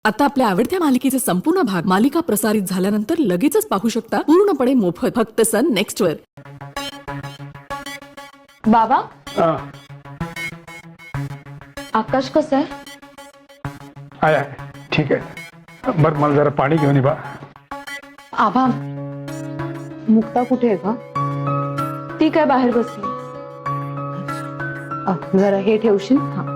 आता आपल्या आवडत्या मालिकेचे संपूर्ण भाग मालिका प्रसारित झाल्यानंतर लगेचच पाहू शकता पूर्णपणे मोफत फक्त सन नेक्स्ट वर। बाबा हा, आकाश कसं आहे? आहे ठीक आहे। बरं मला जरा पाणी घेऊन ये बा। आभा मुक्ता कुठे आहे का? ती काय बाहेर बसली? जरा हे ठेवशील? हा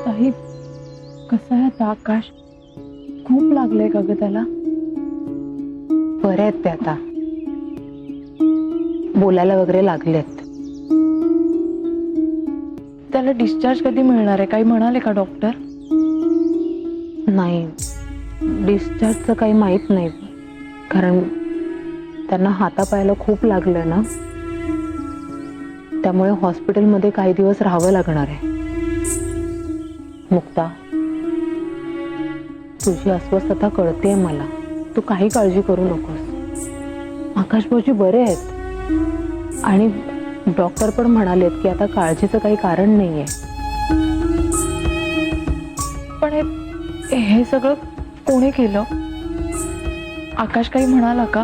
ताई, कसा आहे आता आकाश? खूप लागलंय का ग त्याला? बरे आहेत ते आता, बोलायला वगैरे लागलेत। त्याला डिस्चार्ज कधी मिळणार आहे? काही म्हणाले का डॉक्टर? नाही, डिस्चार्जचं काही माहित नाही, कारण त्यांना हातापायाला खूप लागलं ना, त्यामुळे हॉस्पिटलमध्ये काही दिवस राहावं लागणार आहे। मुक्ता, तुझी अस्वस्थता कळते मला, तू काही काळजी करू नकोस। आकाश भाऊजी बरे आहेत आणि डॉक्टर पण म्हणालेत की आता काळजीचं काही कारण नाहीये। पण हे सगळं कोणी केलं? आकाश काही म्हणाला का?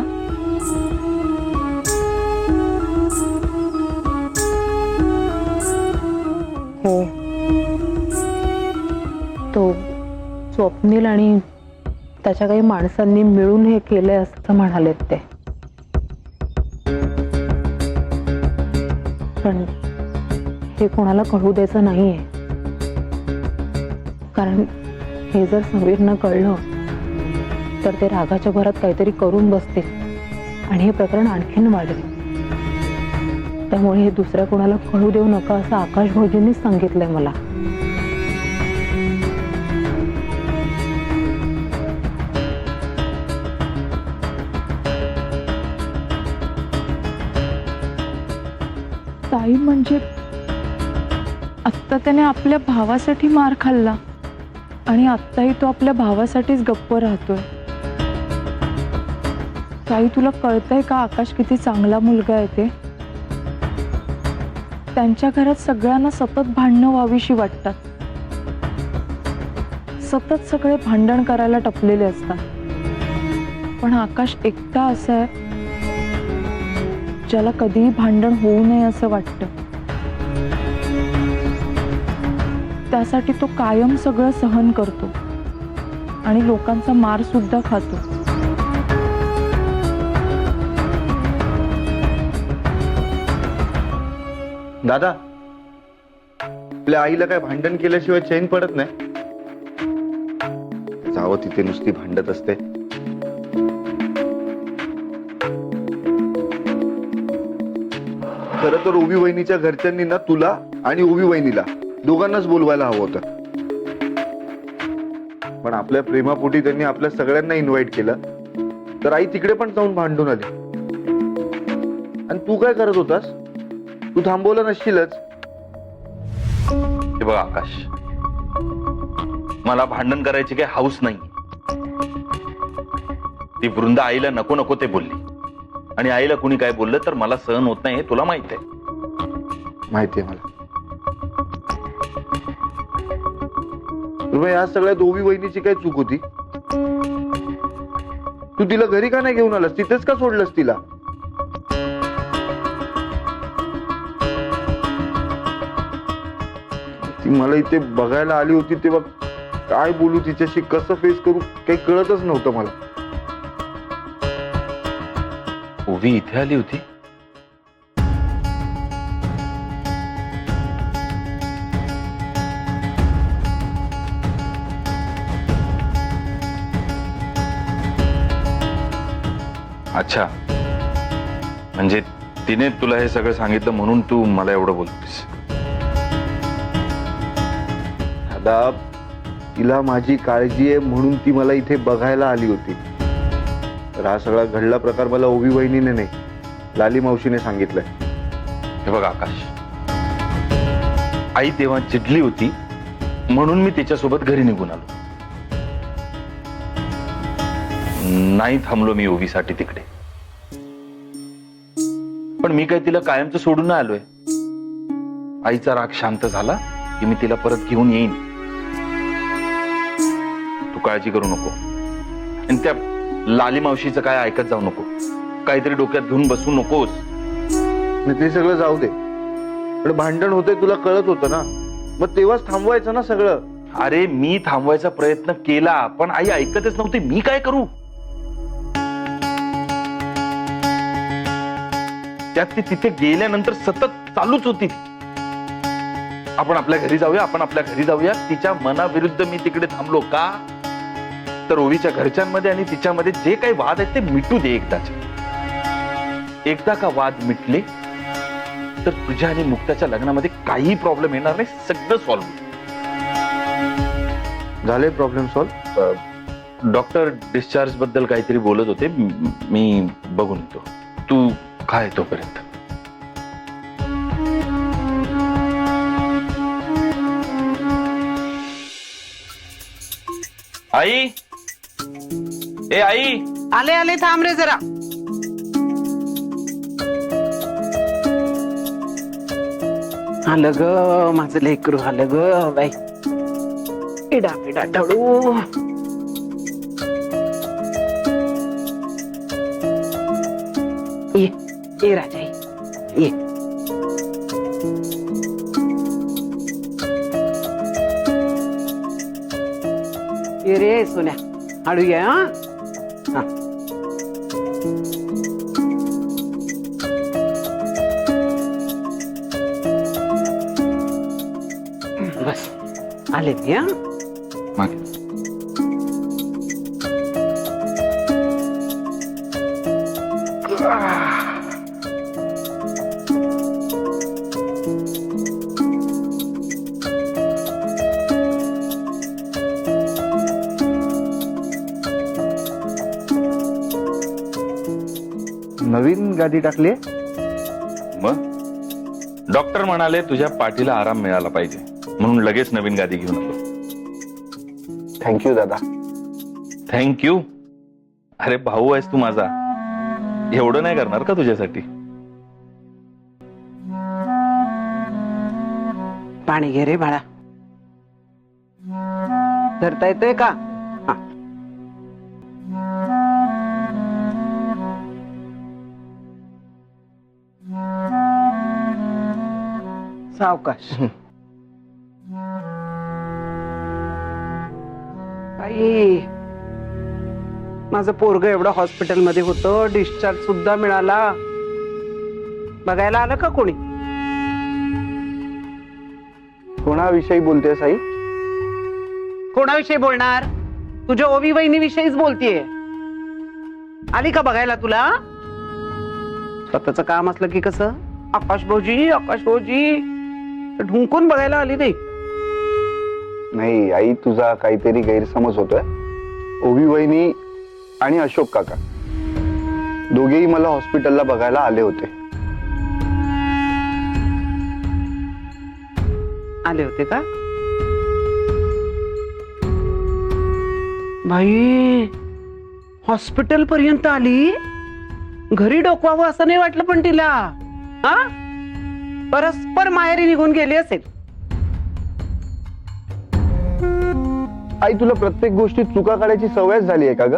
हो, तो स्वप्नील आणि त्याच्या काही माणसांनी मिळून हे केलंय असं म्हणालेत ते, पण हे कोणाला कळू द्यायचं नाहीये, कारण हे जर समीरनं कळलं तर ते रागाच्या भरात काहीतरी करून बसतील आणि हे प्रकरण आणखीन वाढेल। त्यामुळे हे दुसऱ्या कोणाला कळू देऊ नका असं आकाश भाऊजींनीच सांगितलंय मला। ताई, म्हणजे आत्ता त्याने आपल्या भावासाठी मार खाल्ला आणि आत्ताही तो आपल्या भावासाठीच गप्प राहतोय। ताई, तुला कळतंय का आकाश किती चांगला मुलगा आहे ते? त्यांच्या घरात सगळ्यांना सतत भांडणं व्हावीशी वाटतात, सतत सगळे भांडण करायला टपलेले असतात, पण आकाश एकटा असा आहे ज्याला कधीही भांडण होऊ नये असं वाटतं। त्यासाठी तो कायम सगळं सहन करतो आणि लोकांचा मार सुद्धा खातो। दादा, आपल्या आईला काय भांडण केल्याशिवाय चैन पडत नाही? जावं तिथे नुसती भांडत असते। खरं तर ओवी वहिनीच्या घरच्यांनी ना तुला आणि ओवी वहिनीला दोघांनाच बोलवायला हवं होतं, पण आपल्या प्रेमापोटी त्यांनी आपल्या सगळ्यांना इन्व्हाइट केलं, तर आई तिकडे पण जाऊन भांडून आली। आणि तू काय करत होतास? तू थांबवलं नसशीलच। हे बघ आकाश, मला भांडण करायची काही हौस नाही। ती वृंदा आईला नको नको ते बोलली आणि आईला कुणी काय बोललं तर मला सहन होत नाही, हे तुला माहित आहे। माहितीये मला। या सगळ्यात ओवी वहिनीची काय चूक होती? तू तिला घरी का नाही घेऊन आलास? तिथेच का सोडलंस तिला? ती मला इथे बघायला आली होती तेव्हा काय बोलू तिच्याशी, कसं फेस करू काही कळतच नव्हतं मला। ओवी इथे आली होती? अच्छा, म्हणजे तिने तुला हे सगळं सांगितलं म्हणून तू मला एवढं बोलतोस? दादा, तिला माझी काळजी आहे म्हणून ती मला इथे बघायला आली होती। तर हा सगळा घडला प्रकार मला ओवी वहिनीने नाही, लाली मावशीने सांगितलंय. हे बघ आकाश, आई तेव्हा चिडली होती म्हणून मी तिच्यासोबत घरी निघून आलो. नाही थांबलो मी ओवीसाठी तिकडे. पण मी काय तिला कायमचं सोडून नाही आलोय. आईचा राग शांत झाला की मी तिला परत घेऊन येईन. तू काळजी करू नको. आणि त्या लाली मावशीचं काय ऐकत जाऊ नको. काहीतरी डोक्यात घेऊन बसू नकोस. आणि ते सगळं जाऊ दे, पण भांडण होते तुला कळत होतं ना, मग तेव्हाच थांबवायचं ना सगळं. अरे मी थांबवायचा प्रयत्न केला पण आई ऐकतच नव्हती. मी काय करू. त्यात ती तिथे गेल्यानंतर सतत चालूच होती. आपण आपल्या घरी जाऊया, आपण आपल्या घरी जाऊया. तिच्या मनाविरुद्ध मी तिकडे थांबलो का, तर ओवीच्या घरच्यांमध्ये आणि तिच्यामध्ये जे काही वाद आहेत ते मिटू दे एकदाचे. एकदा का वाद मिटले तर तुझ्या आणि मुक्ताच्या लग्नामध्ये काही प्रॉब्लेम येणार नाही. सगळं सॉल्व्ह. झाले प्रॉब्लेम सॉल्व्ह. डॉक्टर डिस्चार्ज बद्दल काहीतरी बोलत होते. मी बघून येतो. तू काय तोपर्यंत. आई, ए आई, आले आले, थांब रे जरा. आलं ग माझं लेकरू, आलं ग बाई. पिडा पिडा टळू. ये ये राजा, ये. ये रे सोन्या, हळू ये. हा हा. बस आले मी. हा मागे. नवीन गादी टाकली. मग डॉक्टर म्हणाले तुझ्या पाठीला आराम मिळाला पाहिजे म्हणून लगेच नवीन गादी घेऊन आलो. थँक्यू दादा. थँक्यू. अरे भाऊ आहेस तू माझा. एवढं नाही करणार का तुझ्यासाठी. पाणी घे रे बाळा. धरता येतोय का. हा. सावकाश. बाई, माझं पोरग एवढं हॉस्पिटलमध्ये होतं, डिस्चार्ज सुद्धा मिळाला. बघायला आलं का कोणी. कोणाविषयी बोलतेस आई. कोणाविषयी बोलणार. तुझ्या ओवी वहिनीविषयीच बोलतीये. आली का बघायला तुला. स्वतःच काम असलं की कसं आकाश भाऊजी आकाश भाऊजी ढुंकून बघायला आली नाही. नाही आई, तुझा काहीतरी गैरसमज होतोय. ओवी वहिनी आणि अशोक काका दोघेही मला हॉस्पिटलला बघायला आले होते. आले होते का. बाई, हॉस्पिटल पर्यंत आली. घरी डोकवावं असं नाही वाटलं पण तिला. हा, परस्पर माहेरी निघून गेली असेल. आई, तुला प्रत्येक गोष्टीत चुका काढायची सवयच झाली आहे का ग.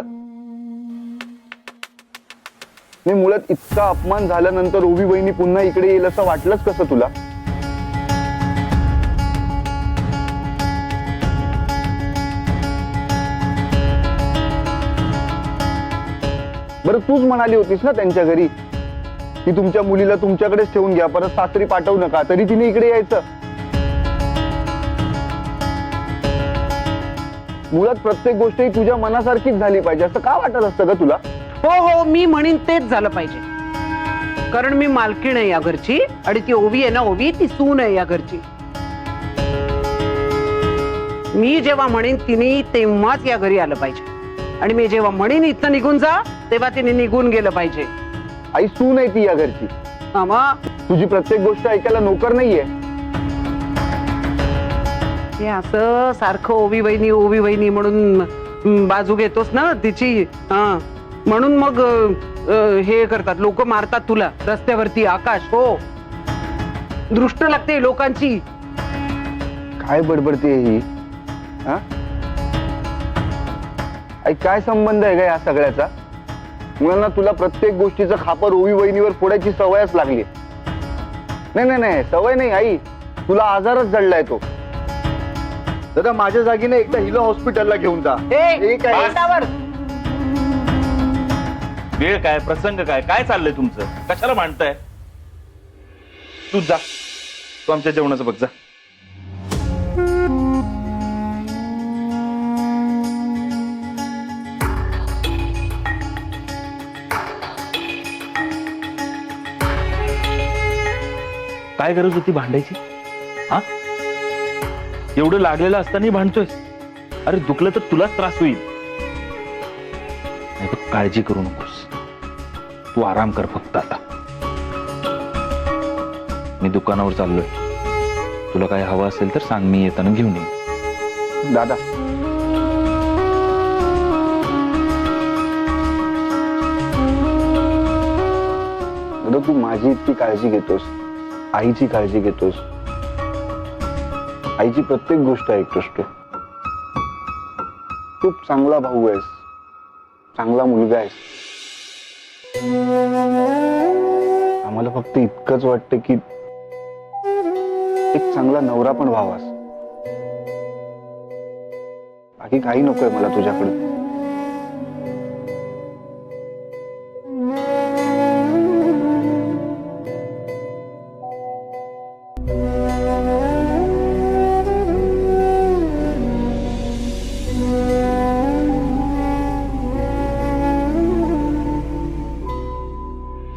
मी मुळात इतका अपमान झाल्यानंतर ओवी वहिनी पुन्हा इकडे येईल असं वाटलंच कसं तुला. बरं, तूच म्हणाली होतीस ना त्यांच्या घरी की तुमच्या मुलीला तुमच्याकडेच ठेवून घ्या, परत सासरी पाठवू नका. तरी तिने इकडे यायचं. मुळात प्रत्येक गोष्ट ही तुझ्या मनासारखीच झाली पाहिजे असं का वाटत असतं का तुला. हो हो, मी म्हणेन तेच झालं पाहिजे. कारण मी मालकीण आहे या घरची आणि ती ओवी आहे ना, ओवी ती सून आहे या घरची. मी जेव्हा म्हणेन तिने तेव्हाच या घरी आलं पाहिजे. आणि मी जेव्हा म्हणेन इथं निघून जा तेव्हा तिने निघून गेलं पाहिजे. आई सून आहे ती या घरची. हा मग तुझी प्रत्येक गोष्ट ऐकायला नोकर नाहीये. हे असं सारखं ओवी वहिनी म्हणून बाजू घेतोस ना तिची. हा म्हणून मग हे करतात लोक, मारतात तुला रस्त्यावरती. आकाश हो, दृष्ट लागते लोकांची. काय बडबडते ही? हा आई, काय संबंध आहे का या सगळ्याचा? मुलांना तुला प्रत्येक गोष्टीचं खापर ओवी वहिनीवर फोडायची सवयच लागली. नाही, सवय नाही आई, तुला आजारच जडलाय तो. दादा, माझ्या जागीने एकदा हिला हॉस्पिटलला घेऊन जा. ए, एक आहे. तोंडावर. वेळ काय, प्रसंग काय, काय चाललंय तुमचं? कशाला मांडताय? तू जा, तू आमच्या जेवणाचं बघ जा. काय गरज होती भांडायची? हा, एवढं लागलेलं असताना भांडतोयस? अरे दुखलं तर तुलाच त्रास होईल. नाही, काळजी करू नकोस, तू आराम कर फक्त. आता मी दुकानावर चाललोय, तुला काय हवं असेल तर सांग, मी येताना घेऊन येईन. दादा, तू माझी इतकी काळजी घेतोस, आईची काळजी घेतोस, आईची प्रत्येक गोष्ट ऐकतोस तू. खूप चांगला भाऊ आहेस, चांगला मुलगा आहेस. आम्हाला फक्त इतकंच वाटतं की एक चांगला नवरा पण व्हावास. बाकी काही नकोय मला तुझ्याकडे.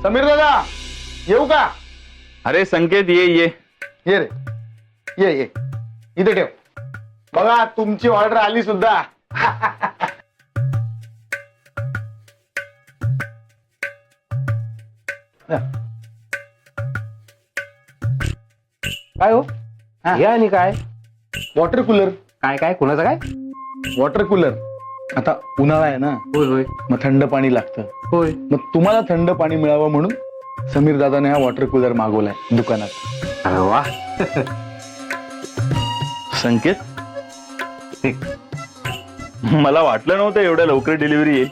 समीर दादा, येऊ का? अरे संकेत, ये ये. ये रे, ये इथे ठेव. बघा, तुमची ऑर्डर आली सुद्धा. काय हो? हे आणि काय? Water cooler. काय कुणाचं काय? Water cooler. आता उन्हाळा आहे ना, होय होय मग थंड पाणी लागतं. होय. मग तुम्हाला थंड पाणी मिळावं म्हणून समीर दादाने हा वॉटर कूलर मागवलाय दुकानात. अरे वा. संकेत, मला वाटलं नव्हतं एवढ्या लवकर डिलिव्हरी येईल.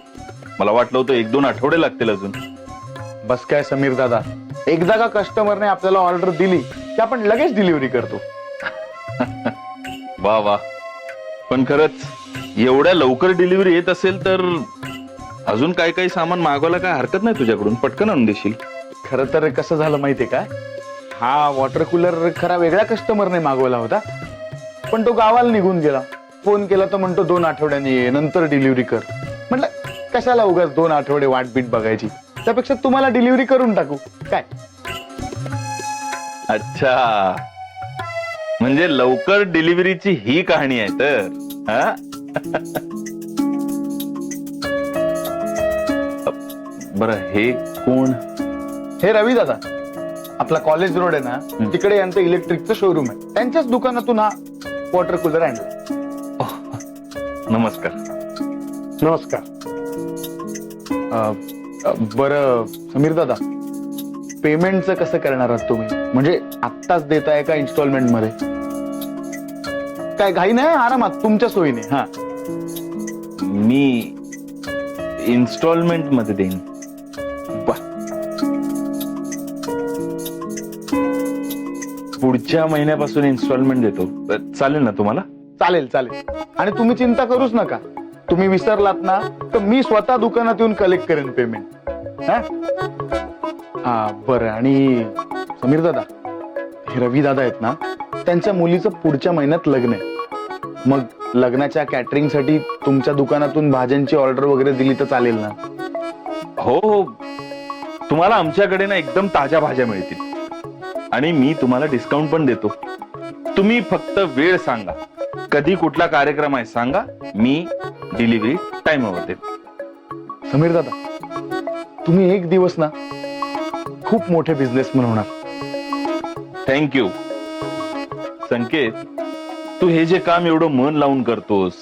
मला वाटलं होतं 1-2 आठवडे लागतील अजून. बस काय समीर दादा, एकदा का कस्टमरने आपल्याला ऑर्डर दिली की आपण लगेच डिलिव्हरी करतो. वा वा. पण खरंच एवढ्या लवकर डिलिव्हरी येत असेल तर अजून काही सामान मागवायला काय हरकत नाही तुझ्याकडून. पटकन आणून देशील. खरं तर कसं झालं माहितीये का, हा वॉटर कूलर खरा वेगळ्या कस्टमरने मागवला होता, पण तो गावाला निघून गेला. फोन केला तर म्हणतो 2 आठवड्यांनी ये, नंतर डिलिव्हरी कर. म्हटलं कशाला उगाच 2 आठवडे वाटबीट बघायची, त्यापेक्षा तुम्हाला डिलिव्हरी करून टाकू काय. अच्छा, म्हणजे लवकर डिलिव्हरीची ही कहाणी आहे तर. हा, बरं, हे कोण? हे रवी दादा, आपला कॉलेज रोड आहे ना, तिकडे यांचं इलेक्ट्रिकचं शोरूम आहे. त्यांच्याच दुकानातून हा वॉटर कूलर आणला. नमस्कार. नमस्कार. बरं समीर दादा, पेमेंटचं कसं करणार आहात तुम्ही? म्हणजे आत्ताच देताय का इन्स्टॉलमेंट मध्ये? काय घाई नाही, आरामात तुमच्या सोयीने. हा, मी इन्स्टॉलमेंट मध्ये देईन. पुढच्या महिन्यापासून इन्स्टॉलमेंट देतो. चालेल ना तुम्हाला? चालेल चालेल. आणि तुम्ही चिंता करूच नका. तुम्ही विसरलात ना तर मी स्वतः दुकानात येऊन कलेक्ट करेन पेमेंट. हा बरं. आणि समीर दादा, हे रवी दादा आहेत ना, त्यांच्या मुलीचं पुढच्या महिन्यात लग्न आहे. मग लग्नाच्या कॅटरिंग साठी तुमच्या दुकानातून भाज्यांची ऑर्डर वगैरे दिली तर चालेल ना? हो हो, तुम्हाला आमच्याकडे ना एकदम ताज्या भाज्या मिळतील आणि मी तुम्हाला डिस्काउंट पण देतो. तुम्ही फक्त वेळ सांगा, कधी कुठला कार्यक्रम आहे सांगा, मी डिलिव्हरी टाइमवर देत. समीर दादा, तुम्ही एक दिवस ना खूप मोठे बिझनेसमन होणार. थँक्यू. संकेत, तू हे जे काम एवढं मन लावून करतोस,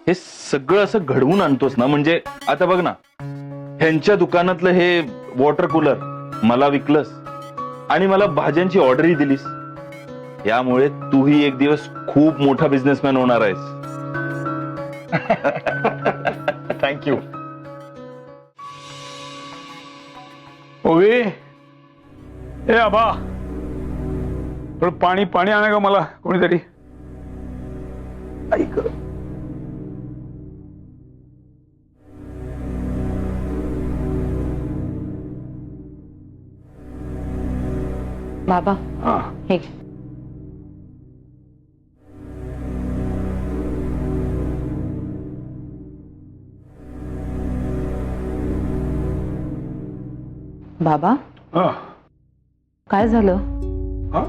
हे सगळं असं घडवून आणतोस ना, म्हणजे आता बघ ना, ह्यांच्या दुकानातलं हे वॉटर कूलर मला विकलंस आणि मला भाज्यांची ऑर्डरही दिलीस. यामुळे तूही एक दिवस खूप मोठा बिझनेसमॅन होणार आहेस. थँक्यू. ओवे, ए आबा, थोडं पाणी पाणी आणा का मला कोणीतरी. ऐक, बाबा हा. हे बाबा हा. काय झालं? हा?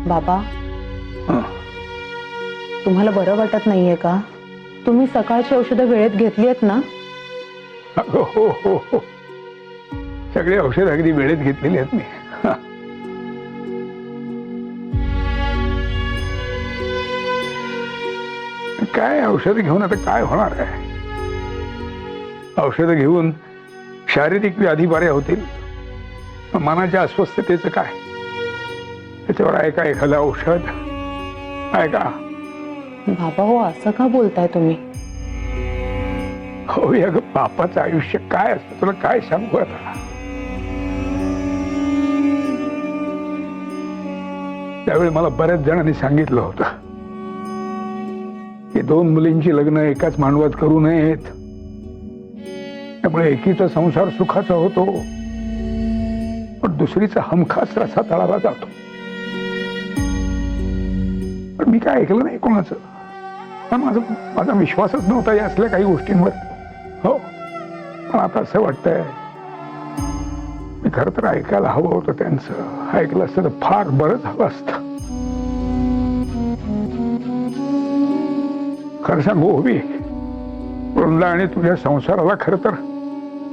बाबा हा. तुम्हाला बरं वाटत नाहीये का? तुम्ही सकाळची औषधं वेळेत घेतली आहेत ना? हो हो हो हो, सगळे औषध अगदी वेळेत घेतलेली आहेत मी. हा. काय औषध घेऊन आता काय होणार आहे? औषध घेऊन शारीरिक व्याधी बऱ्या होतील, मनाच्या अस्वस्थतेचं काय? त्याच्यावर आहे का एखादं औषध? आहे का? बाबा हो, असं का बोलताय तुम्ही? हो, अगं बापाचं आयुष्य काय असतं तुला काय सांगू आता. त्यावेळी मला बऱ्याच जणांनी सांगितलं होतं की 2 मुलींची लग्न एकाच मांडवात करू नयेत, त्यामुळे एकीचा संसार सुखाचा होतो पण दुसरीचा हमखास रसा तळाला जातो. पण मी काय ऐकलं नाही कोणाचं. पण माझा विश्वासच नव्हता या असल्या काही गोष्टींवर. हो, पण आता असं वाटतंय मी खरं तर ऐकायला हवं होतं त्यांचं. ऐकलं असतं तर फार बरं झालं असतं. खरं सांगू ओवी, वृंदा आणि तुझ्या संसाराला खरं तर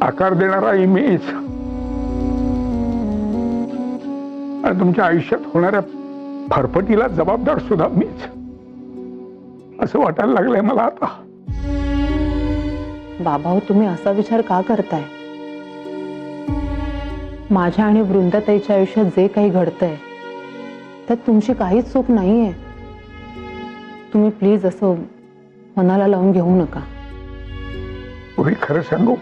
आकार देणारा मीच, आणि तुमच्या आयुष्यात होणाऱ्या फरफटीला जबाबदार सुद्धा मीच, असं वाटायला लागलंय मला आता. बाबा हो, तुम्ही असा विचार का करताय? माझ्या आणि वृंदाताईच्या आयुष्यात जे काही घडतंय त्यात तुमची काहीच चूक नाहीये. तुम्ही प्लीज असं मनाला लावून घेऊ नका. ओवी, खरं सांगू,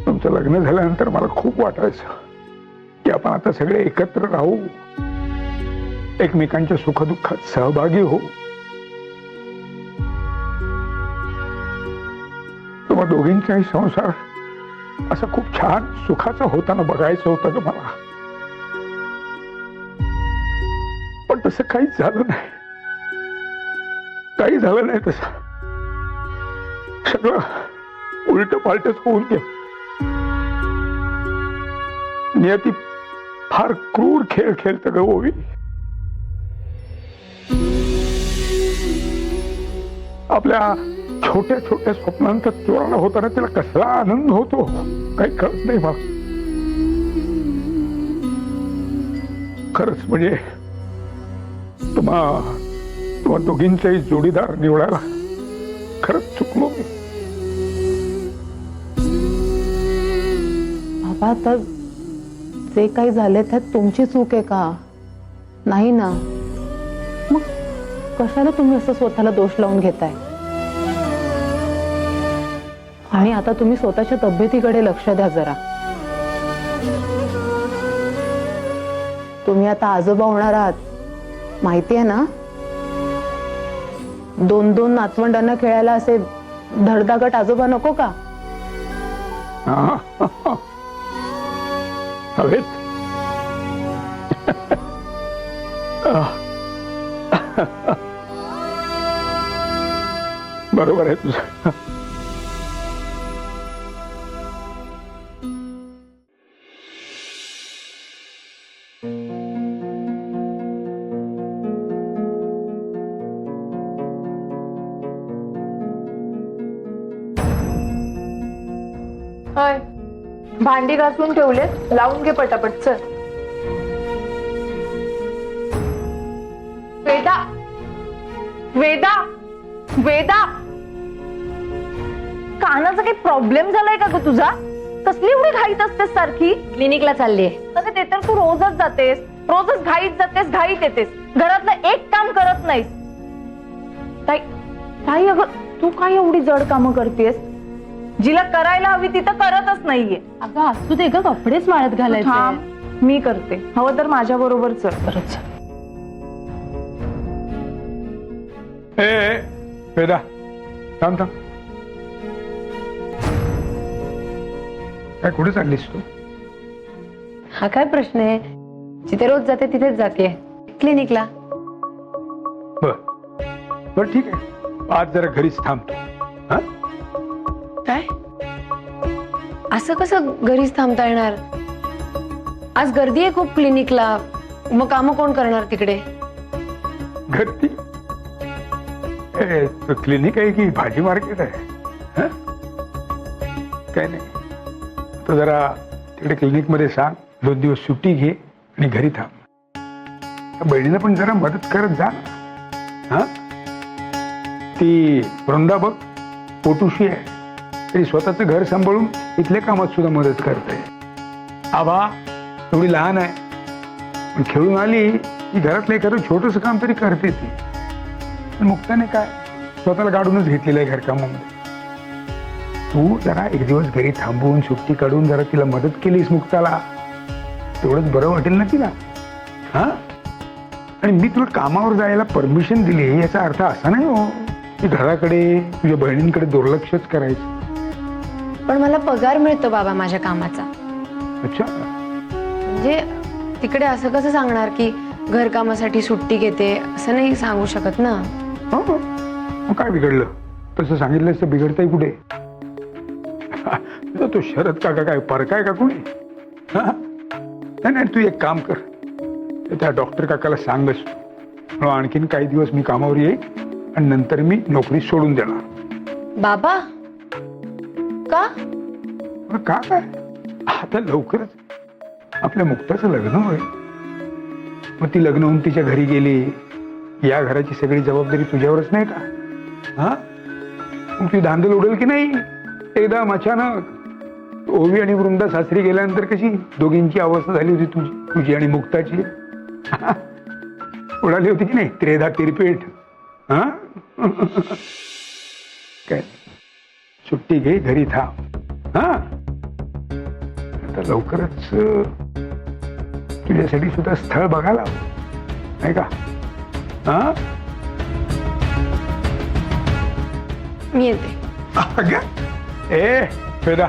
तुमचं लग्न झाल्यानंतर मला खूप वाटायचं की आपण आता सगळे एकत्र राहू, एकमेकांच्या सुखदुःखात सहभागी होऊ. तुम्हा दोघींचाही संसार असा खूप छान सुखाचा होताना बघायचं होतं ग मला. पण तसं काहीच झालं नाही. काही झालं नाही तसं. सगळं उलट पालटच होऊन गेलं. नियती फार क्रूर खेळ खेळतं ग ओवी. आपल्या छोट्या छोट्या स्वप्नांचा चुराणा होताना तिला कसला आनंद होतो काही कळत नाही मला. खरंच म्हणजे तुम्हा दोघींचाही जोडीदार निवडायला खरंच चुकलो मी. बाबा, आता जे काही झाले त्यात तुमची चूक आहे का? नाही ना. मग कशाला तुम्ही असं स्वतःला दोष लावून घेताय? आणि आता तुम्ही स्वतःच्या तब्येतीकडे लक्ष द्या जरा. तुम्ही आता आजोबा होणार आहात, माहिती आहे ना? 2-2 नातवंडांना खेळायला असे धडधाकट आजोबा नको का? हवेत. बरोबर आहे तुझं. होय भांडी घासून ठेवले, लावून घे पटापट. चल वेदा, वेदा, वेदा, कानाचा काही प्रॉब्लेम झालाय का ग तुझा? कसली एवढी घाईत असतेस सारखी? क्लिनिकला चाललीये. अगं ते तर तू रोजच जातेस, रोजच घाईत जातेस, घाईत येतेस, घरातलं एक काम करत नाहीस. ताई अगं तू काय एवढी जड कामं करतेस? जिला करायला हवी ती तर करतच नाहीये. अगं असू दे ग, कपडेच वाळत घालायचे. थांब, मी करते. हवं तर माझ्या बरोबर चल. परत वेदा थांब थांब. काय कुठे चाललीस तू? हा काय प्रश्न आहे, जिथे रोज जाते तिथेच जाते, क्लिनिकला. बर ठीक आहे, आज जरा घरीच थांबतो. हा काय असं कसं घरीच थांबता येणार? आज गर्दी आहे खूप क्लिनिकला, मग काम कोण करणार तिकडे? गर्दी? क्लिनिक आहे की भाजी मार्केट आहे? हं? काय नाही, तर जरा तिकडे क्लिनिक मध्ये सांग 2 दिवस सुट्टी घे आणि घरी थांब. बहिणीला पण जरा मदत करत जा. हा ती वृंदा बघ पोटुशी आहे, तरी स्वतःचं घर सांभाळून इथल्या कामात सुद्धा मदत करते. आबा एवढी लहान आहे, पण खेळून आली की घरातलं एखादं छोटस काम तरी करते ती. पण मुक्ताने काय स्वतःला काढूनच घेतलेलं आहे घरकामामध्ये. तू जरा एक दिवस घरी थांबवून सुट्टी काढून जरा तिला मदत केलीस मुक्ताला, तेवढंच बरं वाटेल ना तिला. हा आणि मी तुला कामावर जायला परमिशन दिली याचा अर्थ असा नाही हो की घराकडे तुझ्या बहिणींकडे दुर्लक्षच करायचं. पण मला पगार मिळतो बाबा माझ्या कामाचा. अच्छा, म्हणजे तिकडे असं कसं सांगणार की घरकामासाठी सुट्टी घेते, असं नाही सांगू शकत ना. हो मग काय बिघडलं? तसं सांगितलंस तर बिघडतंय कुठे? तो शरद काका काय परकाय का कोणी? नाही नाही, तू एक काम कर, त्या डॉक्टर काकाला सांगस मला आणखीन काही दिवस मी कामावर येईल आणि नंतर मी नोकरी सोडून देणार. बाबा का? का काय, आता लवकरच आपल्या मुक्ताचं लग्न होईल. मग ती लग्न होऊन तिच्या घरी गेली, या घराची सगळी जबाबदारी तुझ्यावरच नाही का? हा मग ती धांदल उडेल की नाही एकदम अचानक? ओवी आणि वृंदा सासरी गेल्यानंतर कशी दोघींची अवस्था झाली होती तुझी आणि मुक्ताची. उडाली होती की नाही त्रेधा तिरपेट. हा काय सुट्टी घे, घरी थांब. हा आता लवकरच तुझ्यासाठी सुद्धा स्थळ बघायला हवं नाही का? हा मी येते. ए वेदा